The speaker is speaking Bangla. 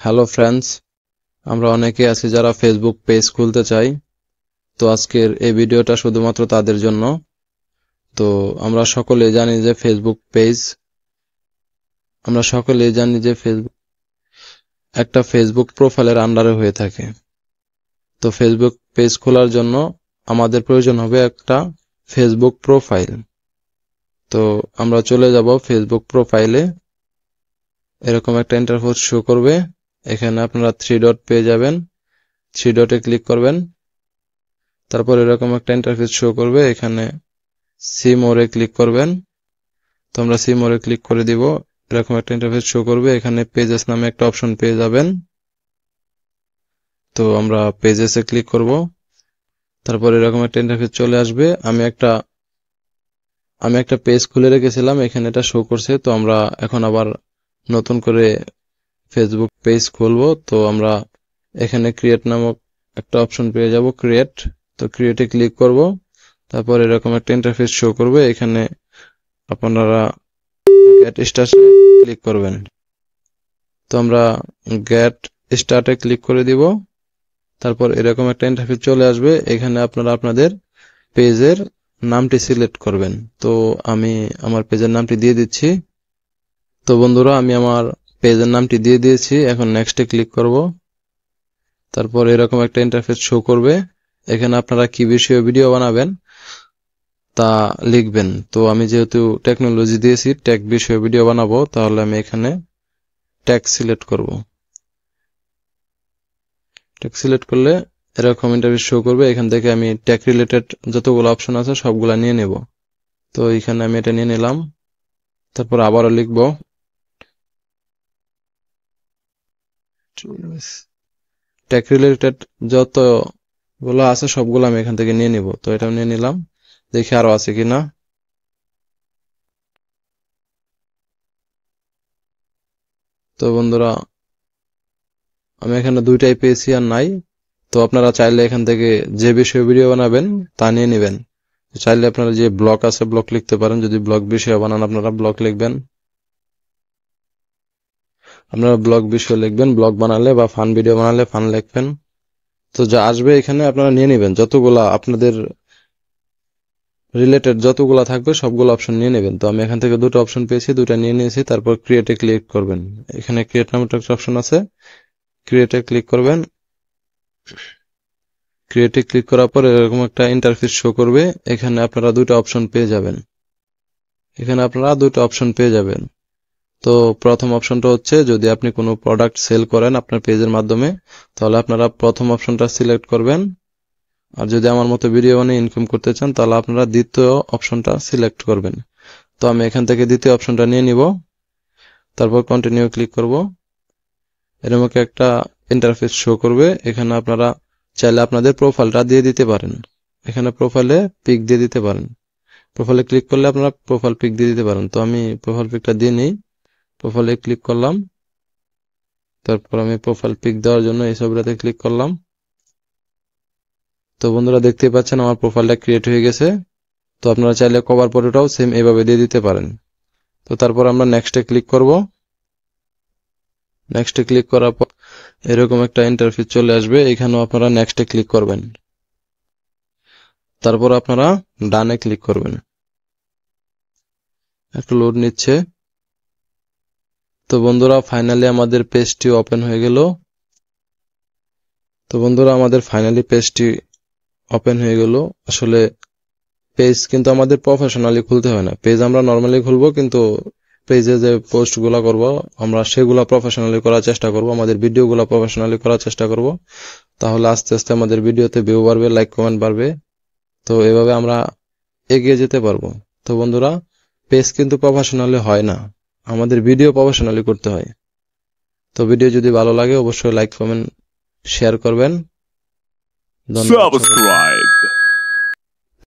হ্যালো ফ্রেন্ডস, আমরা অনেকে আছি যারা ফেসবুক পেজ খুলতে চাই। তো আজকের এই ভিডিওটা শুধুমাত্র তাদের জন্য। তো আমরা সকলেই জানি যে ফেসবুক একটা ফেসবুক প্রোফাইলের আন্ডারে হয়ে থাকে। তো ফেসবুক পেজ খোলার জন্য আমাদের প্রয়োজন হবে একটা ফেসবুক প্রোফাইল। তো আমরা চলে যাব ফেসবুক প্রোফাইলে। এরকম একটা ইন্টারফেস শো করবে। এখানে আপনারা 3 ডট পেয়ে যাবেন। 3 ডটে ক্লিক করবেন। তারপর এরকম একটা ইন্টারফেস শো করবে। এখানে সি মোরে ক্লিক করবেন। তো আমরা সি মোরে ক্লিক করে দিব। এরকম একটা ইন্টারফেস শো করবে। এখানে পেজেস নামে একটা অপশন পেয়ে যাবেন। তো আমরা পেজেসে ক্লিক করব। তারপর এরকম একটা ইন্টারফেস চলে আসবে। আমি একটা পেজ খুলে রেখেছিলাম, এখানে এটা শো করছে। তো আমরা এখন আবার নতুন করে ফেসবুক পেজ খুলবো। তো আমরা এখানে ক্রিয়েট নামক একটা অপশন পেয়ে যাব, ক্রিয়েট। তো ক্রিয়েটে ক্লিক করব। তারপর এরকম একটা ইন্টারফেস শো করবে। এখানে আপনারা গেট স্টার্ট ক্লিক করবেন। তো আমরা গেট স্টার্টে ক্লিক করে দিব। তারপর এরকম একটা ইন্টারফেস চলে আসবে। এখানে আপনারা আপনাদের পেজের নামটি সিলেক্ট করবেন। তো আমি আমার পেজের নামটি দিয়ে দিচ্ছি। তো বন্ধুরা, আমি আমার পেজের নামটি দিয়ে দিয়েছি। এখন নেক্সটে ক্লিক করব। তারপর এরকম একটা ইন্টারফেস শো করবে। এখানে আপনারা কি বিষয়ে ভিডিও বানাবেন তা লিখবেন। তো আমি যেহেতু টেকনোলজি দিয়েছি, টেক বিষয়ে ভিডিও বানাবো, তাহলে আমি এখানে টেক সিলেক্ট করব। টেক সিলেক্ট করলে এরকম ইন্টারফেস শো করবে। এখান থেকে আমি টেক রিলেটেড যতগুলো অপশন আছে সবগুলা নিয়ে নেব। তো এখানে আমি এটা নিয়ে নিলাম। তারপর আবারও লিখব টেক রিলেটেড যতগুলো আছে সবগুলো আমি এখান থেকে নিয়ে নিব। তো এটা নিয়ে নিলাম। দেখি আরো আছে কিনা। তো বন্ধুরা, আমি এখানে দুইটাই পেয়েছি, আর নাই। তো আপনারা চাইলে এখান থেকে যে বিষয়ে ভিডিও বানাবেন তা নিয়ে নেবেন। চাইলে আপনারা যে ব্লগ আছে ব্লগ লিখতে পারেন। যদি ব্লগ বিষয়ে বানান আপনারা ব্লগ লিখবেন। আপনারা ব্লগ বিষয়ে লিখবেন, ব্লগ বানালে বা ফান ভিডিও বানালে ফান লিখবেন। তো যা আসবে এখানে আপনারা নিয়ে নেবেন। যতগুলা আপনাদের রিলেটেড যতগুলা থাকবে সবগুলো অপশন নিয়ে নেবেন। তো আমি এখান থেকে দুটো অপশন পেয়েছি, দুটা নিয়ে নিয়েছি। তারপর ক্রিয়েটে ক্লিক করবেন। এখানে ক্রিয়েট নামে একটা অপশন আছে, ক্রিয়েটে ক্লিক করবেন। ক্রিয়েটে ক্লিক করার পর এরকম একটা ইন্টারফেস শো করবে। এখানে আপনারা দুটো অপশন পেয়ে যাবেন। তো প্রথম অপশনটা হচ্ছে, যদি আপনি কোনো প্রোডাক্ট সেল করেন আপনার পেজের মাধ্যমে, তাহলে আপনারা প্রথম অপশনটা সিলেক্ট করবেন। আর যদি আমার মতো ভিডিও বানিয়ে ইনকাম করতে চান তাহলে আপনারা দ্বিতীয় অপশনটা সিলেক্ট করবেন। তো আমি এখান থেকে দ্বিতীয় অপশনটা নিয়ে নিব। তারপর কন্টিনিউ ক্লিক করব। এরকম একটা ইন্টারফেস শো করবে। এখানে আপনারা চাইলে আপনাদের প্রোফাইলটা দিয়ে দিতে পারেন। এখানে প্রোফাইলে পিক দিয়ে দিতে পারেন। প্রোফাইলে ক্লিক করলে আপনারা প্রোফাইল পিক দিয়ে দিতে পারেন। তো আমি প্রোফাইল পিকটা দিয়ে নিই। প্রোফাইলে ক্লিক করলাম। তারপর আমি প্রোফাইল পিক দেওয়ার জন্য এই ছবিটাতে ক্লিক করলাম। তো বন্ধুরা, দেখতেই পাচ্ছেন আমার প্রোফাইলটা ক্রিয়েট হয়ে গেছে। তো আপনারা চাইলে কভার ফটোটাও সেম এভাবে দিয়ে দিতে পারেন। তো তারপর আমরা নেক্সটে ক্লিক করব। নেক্সটে ক্লিক করার পর এরকম একটা ইন্টারফেস চলে আসবে। এখানেও আপনারা নেক্সটে ক্লিক করবেন। তারপর আপনারা ডানে ক্লিক করবেন। একটু লোড নিচ্ছে। তো বন্ধুরা, ফাইনালি আমাদের পেজটি ওপেন হয়ে গেল। আসলে পেজ কিন্তু আমাদের প্রফেশনালি খুলতে হয় না। পেজ আমরা নর্মালি খুলবো, কিন্তু পেজে যে পোস্ট গুলা করবো আমরা সেগুলা প্রফেশনালি করার চেষ্টা করব। আমাদের ভিডিও গুলা প্রফেশনালি করার চেষ্টা করব। তাহলে আস্তে আস্তে আমাদের ভিডিওতে ভিউ বাড়বে, লাইক কমেন্ট বাড়বে। তো এভাবে আমরা এগিয়ে যেতে পারবো। তো বন্ধুরা, পেজ কিন্তু প্রফেশনালি হয় না, আমাদের ভিডিও প্রফেশনালি করতে হয়। তো ভিডিও যদি ভালো লাগে অবশ্যই লাইক কমেন্ট শেয়ার করবেন। ধন্যবাদ সকলকে।